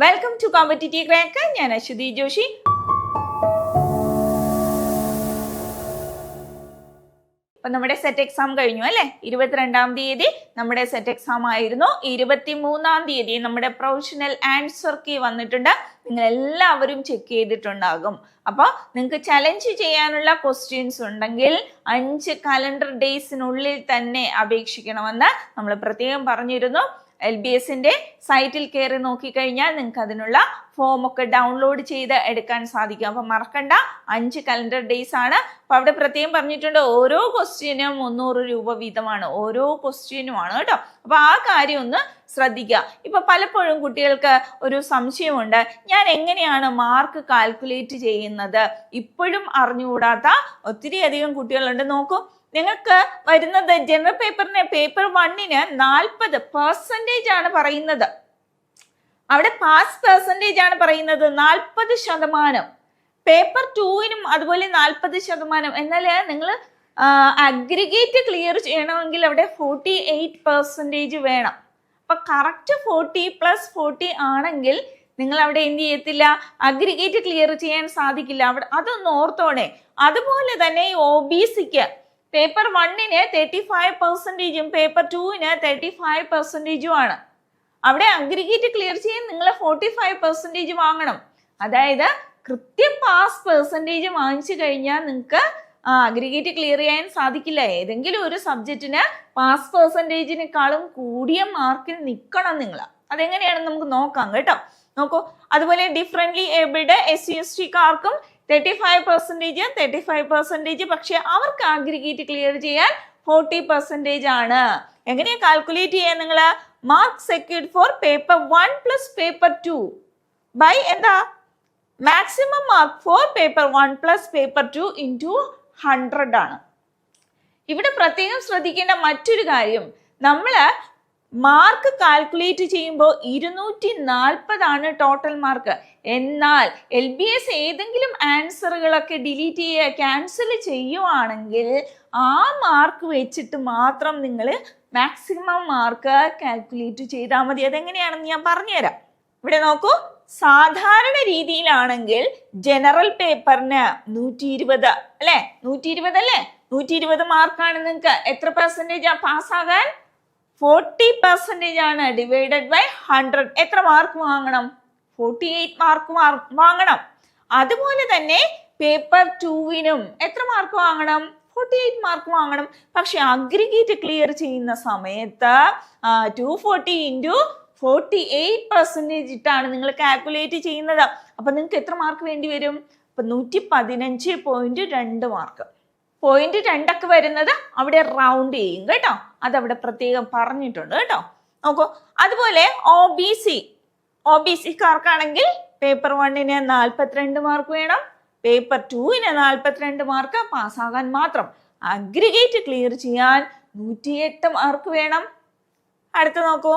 Welcome to competitive crack. ഞാൻ അശ്വതി ജോഷി. അപ്പൊ നമ്മുടെ സെറ്റ് എക്സാം കഴിഞ്ഞു അല്ലെ? 22-ാം തീയതി നമ്മുടെ സെറ്റ് എക്സാം ആയിരുന്നു. 23-ാം തീയതി നമ്മുടെ പ്രൊഫഷണൽ ആൻസർ കീ വന്നിട്ടുണ്ട്. നിങ്ങൾ എല്ലാവരും ചെക്ക് ചെയ്തിട്ടുണ്ടാകും. അപ്പോൾ നിങ്ങൾക്ക് ചലഞ്ച് ചെയ്യാനുള്ള ക്വസ്റ്റ്യൻസ് ഉണ്ടെങ്കിൽ 5 കലണ്ടർ ഡേയ്സിനുള്ളിൽ തന്നെ അപേക്ഷിക്കണമെന്ന് നമ്മൾ പ്രത്യേകം പറഞ്ഞിരുന്നു. LBSന്റെ സൈറ്റിൽ കയറി നോക്കിക്കഴിഞ്ഞാൽ നിങ്ങൾക്ക് അതിനുള്ള ഫോം ഒക്കെ ഡൗൺലോഡ് ചെയ്ത് എടുക്കാൻ സാധിക്കും. അപ്പൊ മറക്കണ്ട, 5 കലണ്ടർ ഡേയ്സ് ആണ്. അപ്പൊ അവിടെ പ്രത്യേകം പറഞ്ഞിട്ടുണ്ട് ഓരോ ക്വസ്റ്റ്യനും 300 രൂപ വീതമാണ്, ഓരോ ക്വസ്റ്റ്യനുമാണ് കേട്ടോ. അപ്പൊ ആ കാര്യം ഒന്ന് ശ്രദ്ധിക്കുക. ഇപ്പൊ പലപ്പോഴും കുട്ടികൾക്ക് ഒരു സംശയമുണ്ട്, ഞാൻ എങ്ങനെയാണ് മാർക്ക് കാൽക്കുലേറ്റ് ചെയ്യുന്നത്? ഇപ്പോഴും അറിഞ്ഞുകൂടാത്ത ഒത്തിരി അധികം കുട്ടികളുണ്ട്. നോക്കൂ, നിങ്ങൾക്ക് വരുന്നത് ജനറൽ പേപ്പറിന് പേപ്പർ 1-ന് 40% ആണ് പറയുന്നത്. അവിടെ പാസ് പെർസെൻറ്റേജ് ആണ് പറയുന്നത് 40%. പേപ്പർ 2-നും അതുപോലെ 40%. എന്നാൽ നിങ്ങൾ അഗ്രിഗേറ്റ് ക്ലിയർ ചെയ്യണമെങ്കിൽ അവിടെ 48% വേണം. അപ്പൊ കറക്റ്റ് 40+40 ആണെങ്കിൽ നിങ്ങൾ അവിടെ എന്ത് ചെയ്യത്തില്ല, അഗ്രിഗേറ്റ് ക്ലിയർ ചെയ്യാൻ സാധിക്കില്ല. അവിടെ അതൊന്ന് ഓർത്തോണേ. അതുപോലെ തന്നെ ഈ OBCക്ക് പേപ്പർ 1-ന് 35%, പേപ്പർ 2-ന് 35% ആണ്. അവിടെ അഗ്രിഗേറ്റ് ക്ലിയർ ചെയ്യാൻ നിങ്ങൾ 45% വാങ്ങണം. അതായത് കൃത്യം പാസ് പെർസെൻറ്റേജ് വാങ്ങിച്ചു കഴിഞ്ഞാൽ നിങ്ങൾക്ക് അഗ്രിഗേറ്റ് ക്ലിയർ ചെയ്യാൻ സാധിക്കില്ല. ഏതെങ്കിലും ഒരു സബ്ജക്റ്റിന് പാസ് പെർസെൻറ്റേജിനേക്കാളും കൂടിയ മാർക്കിൽ നിൽക്കണം നിങ്ങൾ. അതെങ്ങനെയാണെന്ന് നമുക്ക് നോക്കാം കേട്ടോ. നോക്കൂ, അതുപോലെ ഡിഫറെന്റ്ലി ഏബിൾഡ് SC/ST-കാർക്കും 35%, പക്ഷെ അവർക്ക് അഗ്രിഗേറ്റ് ക്ലിയർ ചെയ്യാൻ 40% ആണ്. എങ്ങനെയാ കാൽക്കുലേറ്റ് ചെയ്യാൻ? നിങ്ങൾ mark secured for paper 1 plus paper 2 by എന്താ maximum mark for paper 1 plus paper 2 into 100 ആണ്. ഇവിടെ പ്രത്യേകം ശ്രദ്ധിക്കേണ്ട മറ്റൊരു കാര്യം, നമ്മള് മാർക്ക് കാൽക്കുലേറ്റ് ചെയ്യുമ്പോൾ 240 ആണ് ടോട്ടൽ മാർക്ക്. എന്നാൽ LBS ഏതെങ്കിലും ആൻസറുകളൊക്കെ ഡിലീറ്റ് ചെയ്യുക, ക്യാൻസൽ ചെയ്യുവാണെങ്കിൽ ആ മാർക്ക് വെച്ചിട്ട് മാത്രം നിങ്ങൾ മാക്സിമം മാർക്ക് കാൽക്കുലേറ്റ് ചെയ്താൽ മതി. അതെങ്ങനെയാണെന്ന് ഞാൻ പറഞ്ഞുതരാം. ഇവിടെ നോക്കൂ, സാധാരണ രീതിയിലാണെങ്കിൽ ജനറൽ പേപ്പറിന് 120 അല്ലെ, 120 അല്ലേ, 120 മാർക്കാണ്. നിങ്ങൾക്ക് എത്ര പെർസെൻറ്റേജ് പാസ്സാകാൻ? 40% ആണ്. ഡിവൈഡഡ് ബൈ 100 എത്ര മാർക്ക് വാങ്ങണം? 48 മാർക്ക് വാങ്ങണം. അതുപോലെ തന്നെ പേപ്പർ 2-നും എത്ര മാർക്ക് വാങ്ങണം? 48 മാർക്ക് വാങ്ങണം. പക്ഷെ അഗ്രിഗേറ്റ് ക്ലിയർ ചെയ്യുന്ന സമയത്ത് 240 ഇൻറ്റു 48% ഇട്ടാണ് നിങ്ങൾ കാൽക്കുലേറ്റ് ചെയ്യുന്നത്. അപ്പൊ നിങ്ങൾക്ക് എത്ര മാർക്ക് വേണ്ടി വരും? അപ്പൊ 115.2 മാർക്ക്. 0.2 ഒക്കെ വരുന്നത് അവിടെ റൗണ്ട് ചെയ്യും കേട്ടോ. അതവിടെ പ്രത്യേകം പറഞ്ഞിട്ടുണ്ട് കേട്ടോ. നോക്കൂ, അതുപോലെ OBC-കാർക്കാണെങ്കിൽ പേപ്പർ 1-ന് 42 മാർക്ക് വേണം, പേപ്പർ 2-ന് 42 മാർക്ക് പാസ്സാകാൻ മാത്രം. അഗ്രിഗേറ്റ് ക്ലിയർ ചെയ്യാൻ 108 മാർക്ക് വേണം. അടുത്ത് നോക്കൂ,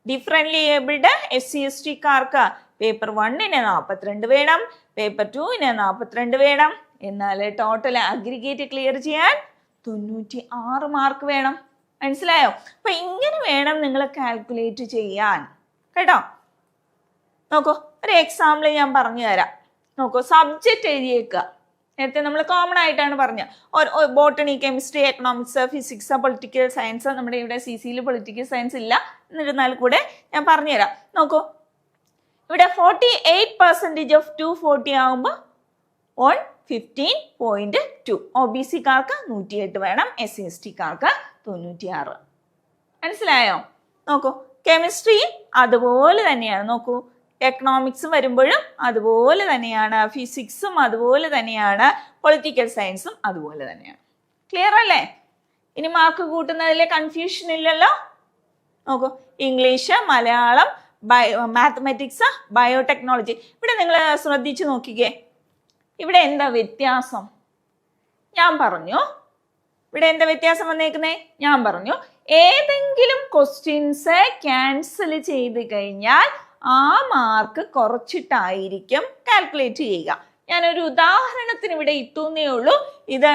ഡിഫറെന്റ്ലി ഏബിൾഡ് SC/ST-കാർക്ക് പേപ്പർ 1-ന് 42 വേണം, പേപ്പർ 2-ന് 42 വേണം. എന്നാൽ ടോട്ടൽ അഗ്രിഗേറ്റ് ക്ലിയർ ചെയ്യാൻ 96 മാർക്ക് വേണം. മനസ്സിലായോ? അപ്പൊ ഇങ്ങനെ വേണം നിങ്ങൾ കാൽക്കുലേറ്റ് ചെയ്യാൻ കേട്ടോ. നോക്കൂ, ഒരു എക്സാമ്പിൾ ഞാൻ പറഞ്ഞു തരാം. നോക്കൂ, സബ്ജക്റ്റ് എഴുതിയേക്കുക. നേരത്തെ നമ്മൾ കോമൺ ആയിട്ടാണ് പറഞ്ഞത്. Botany, chemistry, economics, physics, political science. നമ്മുടെ ഇവിടെ CC-യിൽ പൊളിറ്റിക്കൽ സയൻസ് ഇല്ല, എന്നിരുന്നാൽ കൂടെ ഞാൻ പറഞ്ഞുതരാം. നോക്കൂ, ഇവിടെ 48% ഓഫ് 240 ആകുമ്പോൾ 115.2. OBC-കാർക്ക് 108 വേണം, SC/ST-കാർക്ക് 96. മനസ്സിലായോ? നോക്കൂ, കെമിസ്ട്രി അതുപോലെ തന്നെയാണ്. നോക്കൂ, എക്കണോമിക്സും വരുമ്പോഴും അതുപോലെ തന്നെയാണ്, ഫിസിക്സും അതുപോലെ തന്നെയാണ്, പൊളിറ്റിക്കൽ സയൻസും അതുപോലെ തന്നെയാണ്. ക്ലിയർ അല്ലേ? ഇനി മാർക്ക് കൂട്ടുന്നതിൽ കൺഫ്യൂഷൻ ഇല്ലല്ലോ. നോക്കൂ, ഇംഗ്ലീഷ്, മലയാളം, മാത്തമാറ്റിക്സ്, ബയോടെക്നോളജി. ഇവിടെ നിങ്ങൾ ശ്രദ്ധിച്ചു നോക്കിക്കേ, ഇവിടെ എന്താ വ്യത്യാസം? ഞാൻ പറഞ്ഞു. ഇവിടെ എന്താ വ്യത്യാസം വന്നേക്കുന്നേ? ഞാൻ പറഞ്ഞു, ഏതെങ്കിലും ക്വസ്റ്റ്യൻസ് ക്യാൻസൽ ചെയ്ത് കഴിഞ്ഞാൽ ആ മാർക്ക് കുറച്ചിട്ടായിരിക്കും കാൽക്കുലേറ്റ് ചെയ്യുക. ഞാനൊരു ഉദാഹരണത്തിന് ഇവിടെ ഇട്ടുന്നേ ഉള്ളൂ. ഇത്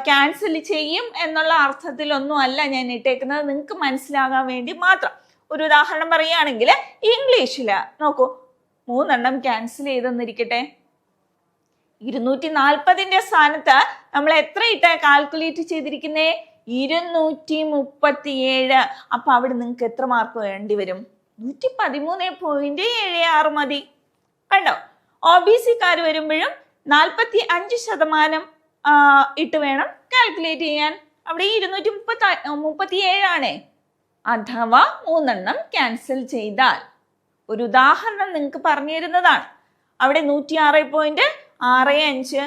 ക്യാൻസൽ ചെയ്യും എന്നുള്ള അർത്ഥത്തിലൊന്നും അല്ല ഞാൻ ഇട്ടേക്കുന്നത്, നിങ്ങൾക്ക് മനസ്സിലാകാൻ വേണ്ടി മാത്രം. ഒരു ഉദാഹരണം പറയുകയാണെങ്കിൽ ഇംഗ്ലീഷിൽ നോക്കൂ, 3 ക്യാൻസൽ ചെയ്തെന്നിരിക്കട്ടെ. 240 സ്ഥാനത്ത് നമ്മൾ എത്ര ഇട്ട കാൽക്കുലേറ്റ് ചെയ്തിരിക്കുന്നേ? 237. അപ്പൊ അവിടെ നിങ്ങൾക്ക് എത്ര മാർക്ക് വേണ്ടി വരും? 113.76 മതി. കണ്ടോ? OBC-ക്കാർ വരുമ്പോഴും 45% ഇട്ട് വേണം കാൽക്കുലേറ്റ് ചെയ്യാൻ. അവിടെ 237 ആണേ. അഥവാ 3 ക്യാൻസൽ ചെയ്താൽ, ഒരു ഉദാഹരണം നിങ്ങൾക്ക് പറഞ്ഞു തരുന്നതാണ്. അവിടെ 106.65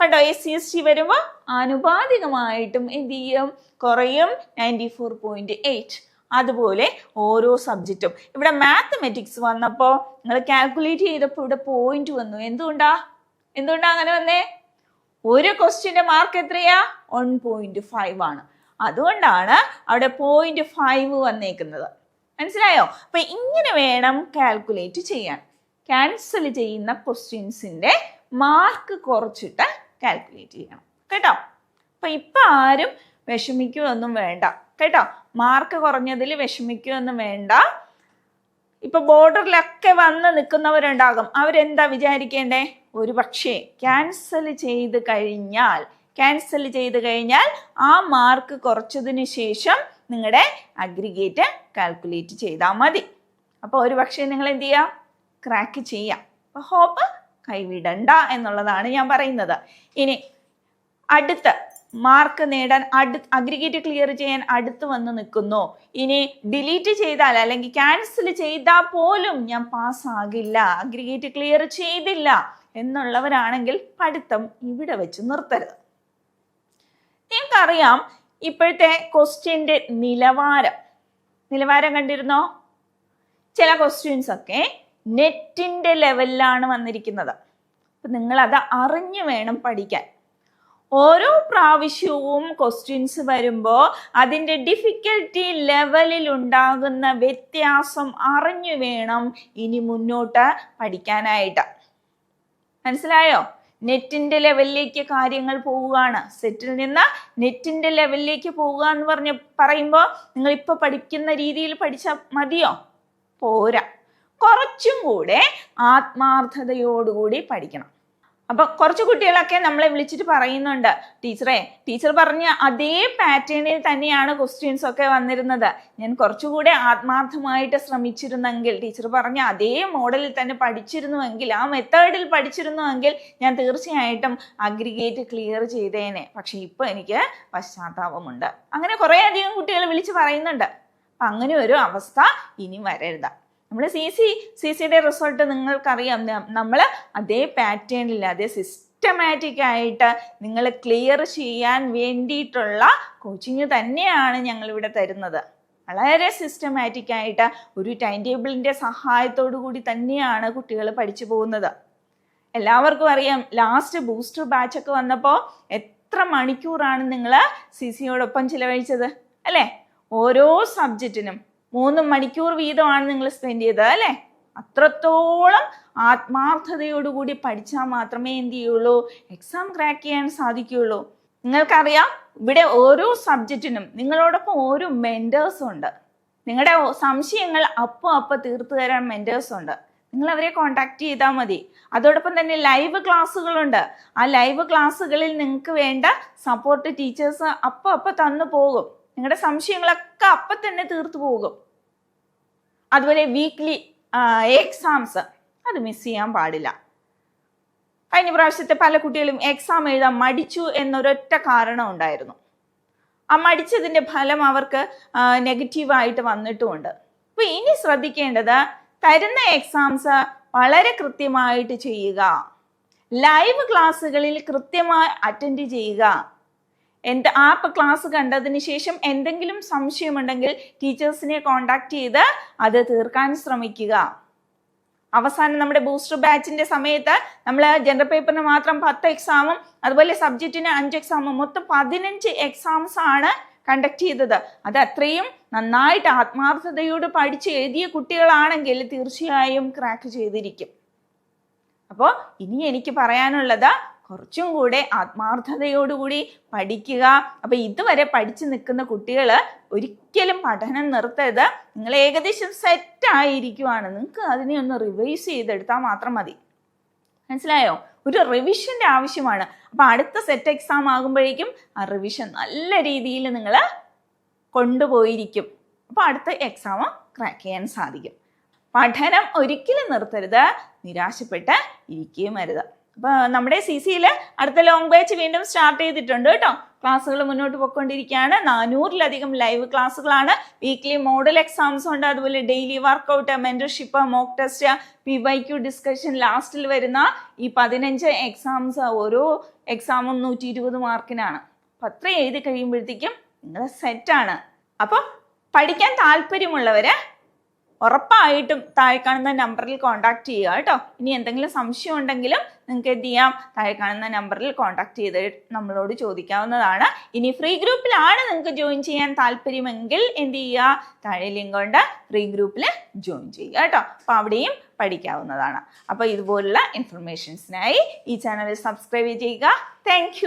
കണ്ടോ? SC/ST വരുമ്പോൾ ആനുപാതികമായിട്ടും എന്ത് ചെയ്യും? കുറയും. 94.8. അതുപോലെ ഓരോ സബ്ജക്റ്റും. ഇവിടെ മാത്തമെറ്റിക്സ് വന്നപ്പോൾ നിങ്ങൾ കാൽക്കുലേറ്റ് ചെയ്തപ്പോൾ ഇവിടെ പോയിന്റ് വന്നു. എന്തുകൊണ്ടാ അങ്ങനെ വന്നേ? ഒരു ക്വസ്റ്റ്യന്റെ മാർക്ക് എത്രയാ? 1.5 ആണ്. അതുകൊണ്ടാണ് അവിടെ 0.5 വന്നേക്കുന്നത്. മനസ്സിലായോ? അപ്പൊ ഇങ്ങനെ വേണം കാൽക്കുലേറ്റ് ചെയ്യാൻ. ക്യാൻസൽ ചെയ്യുന്ന ക്വസ്റ്റ്യൻസിന്റെ മാർക്ക് കുറച്ചിട്ട് കാൽക്കുലേറ്റ് ചെയ്യണം കേട്ടോ. അപ്പൊ ഇപ്പൊ ആരും വിഷമിക്കുകയൊന്നും വേണ്ട കേട്ടോ. മാർക്ക് കുറഞ്ഞതിൽ വിഷമിക്കുകയൊന്നും വേണ്ട. ഇപ്പൊ ബോർഡറിലൊക്കെ വന്ന് നിൽക്കുന്നവരുണ്ടാകും. അവരെന്താ വിചാരിക്കേണ്ടേ? ഒരു പക്ഷേ ക്യാൻസൽ ചെയ്ത് കഴിഞ്ഞാൽ ആ മാർക്ക് കുറച്ചതിന് ശേഷം നിങ്ങളുടെ അഗ്രിഗേറ്റ് കാൽക്കുലേറ്റ് ചെയ്താൽ മതി. അപ്പൊ ഒരു പക്ഷേ നിങ്ങൾ എന്ത് ചെയ്യാം? ക്രാക്ക് ചെയ്യാം. അപ്പൊ ഹോപ്പ് കൈവിടണ്ട എന്നുള്ളതാണ് ഞാൻ പറയുന്നത്. ഇനി അടുത്ത മാർക്ക് നേടാൻ അഗ്രിഗേറ്റ് ക്ലിയർ ചെയ്യാൻ അടുത്ത് വന്ന് നിൽക്കുന്നു. ഇനി ഡിലീറ്റ് ചെയ്താൽ അല്ലെങ്കിൽ ക്യാൻസൽ ചെയ്താൽ പോലും ഞാൻ പാസ്സാകില്ല, അഗ്രിഗേറ്റ് ക്ലിയർ ചെയ്തില്ല എന്നുള്ളവരാണെങ്കിൽ പഠിത്തം ഇവിടെ വെച്ച് നിർത്തരുത്. നിങ്ങൾക്കറിയാം ഇപ്പോഴത്തെ ക്വസ്റ്റ്യന്റെ നിലവാരം കണ്ടിരുന്നോ? ചില ക്വസ്റ്റ്യൻസ് ഒക്കെ നെറ്റിന്റെ ലെവലിലാണ് വന്നിരിക്കുന്നത്. അപ്പൊ നിങ്ങൾ അത് അറിഞ്ഞു വേണം പഠിക്കാൻ. ഓരോ പ്രാവശ്യവും ക്വസ്റ്റ്യൻസ് വരുമ്പോൾ അതിൻ്റെ ഡിഫിക്കൽറ്റി ലെവലിൽ ഉണ്ടാകുന്ന വ്യത്യാസം അറിഞ്ഞു വേണം ഇനി മുന്നോട്ട് പഠിക്കാനായിട്ട്. മനസ്സിലായോ? നെറ്റിന്റെ ലെവലിലേക്ക് കാര്യങ്ങൾ പോവുകയാണ്. സെറ്റിൽ നിന്ന് നെറ്റിന്റെ ലെവലിലേക്ക് പോവുക എന്ന് പറയുമ്പോൾ നിങ്ങൾ ഇപ്പൊ പഠിക്കുന്ന രീതിയിൽ പഠിച്ചാൽ മതിയോ? പോരാ. കുറച്ചും കൂടെ ആത്മാർത്ഥതയോടുകൂടി പഠിക്കണം. അപ്പൊ കുറച്ച് കുട്ടികളൊക്കെ നമ്മളെ വിളിച്ചിട്ട് പറയുന്നുണ്ട്, ടീച്ചർ പറഞ്ഞ അതേ പാറ്റേണിൽ തന്നെയാണ് ക്വസ്റ്റ്യൻസ് ഒക്കെ വന്നിരുന്നത്. ഞാൻ കുറച്ചുകൂടെ ആത്മാർത്ഥമായിട്ട് ശ്രമിച്ചിരുന്നെങ്കിൽ, ടീച്ചർ പറഞ്ഞ അതേ മോഡലിൽ തന്നെ പഠിച്ചിരുന്നുവെങ്കിൽ, ആ മെത്തേഡിൽ പഠിച്ചിരുന്നുവെങ്കിൽ ഞാൻ തീർച്ചയായിട്ടും അഗ്രിഗേറ്റ് ക്ലിയർ ചെയ്തേനെ. പക്ഷെ ഇപ്പൊ എനിക്ക് പശ്ചാത്താപമുണ്ട്. അങ്ങനെ കുറെ അധികം കുട്ടികൾ വിളിച്ച് പറയുന്നുണ്ട്. അപ്പൊ അങ്ങനെ ഒരു അവസ്ഥ ഇനി വരരുത്. നമ്മൾ CCയുടെ റിസൾട്ട് നിങ്ങൾക്കറിയാം. നമ്മൾ അതേ പാറ്റേണിൽ, അതേ സിസ്റ്റമാറ്റിക് ആയിട്ട് നിങ്ങൾ ക്ലിയർ ചെയ്യാൻ വേണ്ടിയിട്ടുള്ള കോച്ചിങ് തന്നെയാണ് ഞങ്ങളിവിടെ തരുന്നത്. വളരെ സിസ്റ്റമാറ്റിക് ആയിട്ട് ഒരു ടൈം ടേബിളിൻ്റെ സഹായത്തോടു കൂടി തന്നെയാണ് കുട്ടികൾ പഠിച്ചു പോകുന്നത്. എല്ലാവർക്കും അറിയാം, ലാസ്റ്റ് ബൂസ്റ്റർ ബാച്ച് ഒക്കെ വന്നപ്പോൾ എത്ര മണിക്കൂറാണ് നിങ്ങൾ CCയോടൊപ്പം ചിലവഴിച്ചത് അല്ലേ? ഓരോ സബ്ജക്റ്റിനും 3 മണിക്കൂർ വീതമാണ് നിങ്ങൾ സ്പെൻഡ് ചെയ്തത് അല്ലേ? അത്രത്തോളം ആത്മാർത്ഥതയോടുകൂടി പഠിച്ചാൽ മാത്രമേ എന്ത് ചെയ്യുള്ളൂ? എക്സാം ക്രാക്ക് ചെയ്യാൻ സാധിക്കുകയുള്ളൂ. നിങ്ങൾക്കറിയാം, ഇവിടെ ഓരോ സബ്ജക്റ്റിനും നിങ്ങളോടൊപ്പം ഓരോ മെൻറ്റേഴ്സും ഉണ്ട്. നിങ്ങളുടെ സംശയങ്ങൾ അപ്പോൾ തീർത്തു തരാൻ മെൻറ്റേഴ്സും ഉണ്ട്. നിങ്ങൾ അവരെ കോണ്ടാക്ട് ചെയ്താൽ മതി. അതോടൊപ്പം തന്നെ ലൈവ് ക്ലാസ്സുകളുണ്ട്. ആ ലൈവ് ക്ലാസ്സുകളിൽ നിങ്ങൾക്ക് വേണ്ട സപ്പോർട്ട് ടീച്ചേഴ്സ് അപ്പോൾ തന്നു പോകും. നിങ്ങളുടെ സംശയങ്ങളൊക്കെ അപ്പം തന്നെ തീർത്തു പോകും. അതുപോലെ വീക്ക്ലി എക്സാംസ് അത് മിസ് ചെയ്യാൻ പാടില്ല. കഴിഞ്ഞ പ്രാവശ്യത്തെ പല കുട്ടികളും എക്സാം എഴുതാൻ മടിച്ചു എന്നൊരൊറ്റ കാരണം ഉണ്ടായിരുന്നു. ആ മടിച്ചതിൻ്റെ ഫലം അവർക്ക് നെഗറ്റീവായിട്ട് വന്നിട്ടുമുണ്ട്. അപ്പൊ ഇനി ശ്രദ്ധിക്കേണ്ടത്, തരുന്ന എക്സാംസ് വളരെ കൃത്യമായിട്ട് ചെയ്യുക. ലൈവ് ക്ലാസ്സുകളിൽ കൃത്യമായി അറ്റൻഡ് ചെയ്യുക. ആ ക്ലാസ് കണ്ടതിന് ശേഷം എന്തെങ്കിലും സംശയമുണ്ടെങ്കിൽ ടീച്ചേഴ്സിനെ കോണ്ടാക്ട് ചെയ്ത് അത് തീർക്കാൻ ശ്രമിക്കുക. അവസാനം നമ്മുടെ ബൂസ്റ്റർ ബാച്ചിന്റെ സമയത്ത് നമ്മൾ ജനറൽ പേപ്പറിന് മാത്രം 10 എക്സാമും അതുപോലെ സബ്ജക്റ്റിന് 5 എക്സാമും മൊത്തം 15 എക്സാംസ് ആണ് കണ്ടക്ട് ചെയ്തത്. അത് അത്രയും നന്നായിട്ട് ആത്മാർത്ഥതയോട് പഠിച്ച് എഴുതിയ കുട്ടികളാണെങ്കിൽ തീർച്ചയായും ക്രാക്ക് ചെയ്തിരിക്കും. അപ്പോൾ ഇനി എനിക്ക് പറയാനുള്ളത്, കുറച്ചും കൂടെ ആത്മാർത്ഥതയോടുകൂടി പഠിക്കുക. അപ്പം ഇതുവരെ പഠിച്ചു നിൽക്കുന്ന കുട്ടികൾ ഒരിക്കലും പഠനം നിർത്തരുത്. നിങ്ങൾ ഏകദേശം സെറ്റായിരിക്കുവാണ്, നിങ്ങൾക്ക് അതിനെ ഒന്ന് റിവൈസ് ചെയ്തെടുത്താൽ മാത്രം മതി. മനസ്സിലായോ? ഒരു റിവിഷൻ്റെ ആവശ്യമാണ്. അപ്പം അടുത്ത സെറ്റ് എക്സാം ആകുമ്പോഴേക്കും ആ റിവിഷൻ നല്ല രീതിയിൽ നിങ്ങൾ കൊണ്ടുപോയിരിക്കും. അപ്പോൾ അടുത്ത എക്സാം ക്രാക്ക് ചെയ്യാൻ സാധിക്കും. പഠനം ഒരിക്കലും നിർത്തരുത്, നിരാശപ്പെട്ട് ഇരിക്കുകയും അരുത്. അപ്പോൾ നമ്മുടെ CCയിൽ അടുത്ത ലോങ് ബാച്ച് വീണ്ടും സ്റ്റാർട്ട് ചെയ്തിട്ടുണ്ട് കേട്ടോ. ക്ലാസ്സുകൾ മുന്നോട്ട് പോയിക്കൊണ്ടിരിക്കുകയാണ്. 400-ലധികം ലൈവ് ക്ലാസ്സുകളാണ്. വീക്ക്ലി മോഡൽ എക്സാംസ് ഉണ്ട്, അതുപോലെ daily workout, mentorship, mock test, PYQ discussion. ലാസ്റ്റിൽ വരുന്ന ഈ 15 എക്സാംസ്, ഓരോ എക്സാമും 120 മാർക്കിനാണ്. അപ്പം അത്ര എഴുതി കഴിയുമ്പോഴത്തേക്കും നിങ്ങൾ സെറ്റാണ്. അപ്പോൾ പഠിക്കാൻ താല്പര്യമുള്ളവർ ഉറപ്പായിട്ടും താഴെ കാണുന്ന നമ്പറിൽ കോൺടാക്ട് ചെയ്യുക കേട്ടോ. ഇനി എന്തെങ്കിലും സംശയം ഉണ്ടെങ്കിലും നിങ്ങൾക്ക് എന്ത് ചെയ്യാം, താഴെ കാണുന്ന നമ്പറിൽ കോൺടാക്ട് ചെയ്ത് നമ്മളോട് ചോദിക്കാവുന്നതാണ്. ഇനി ഫ്രീ ഗ്രൂപ്പിലാണ് നിങ്ങൾക്ക് ജോയിൻ ചെയ്യാൻ താല്പര്യമെങ്കിൽ എന്ത് ചെയ്യുക, താഴെ ലിങ്ക് ഉണ്ട്, ഫ്രീ ഗ്രൂപ്പിൽ ജോയിൻ ചെയ്യുക കേട്ടോ. അപ്പോൾ അവിടെയും പഠിക്കാവുന്നതാണ്. അപ്പോൾ ഇതുപോലുള്ള ഇൻഫർമേഷൻസിനായി ഈ ചാനൽ സബ്സ്ക്രൈബ് ചെയ്യുക. താങ്ക്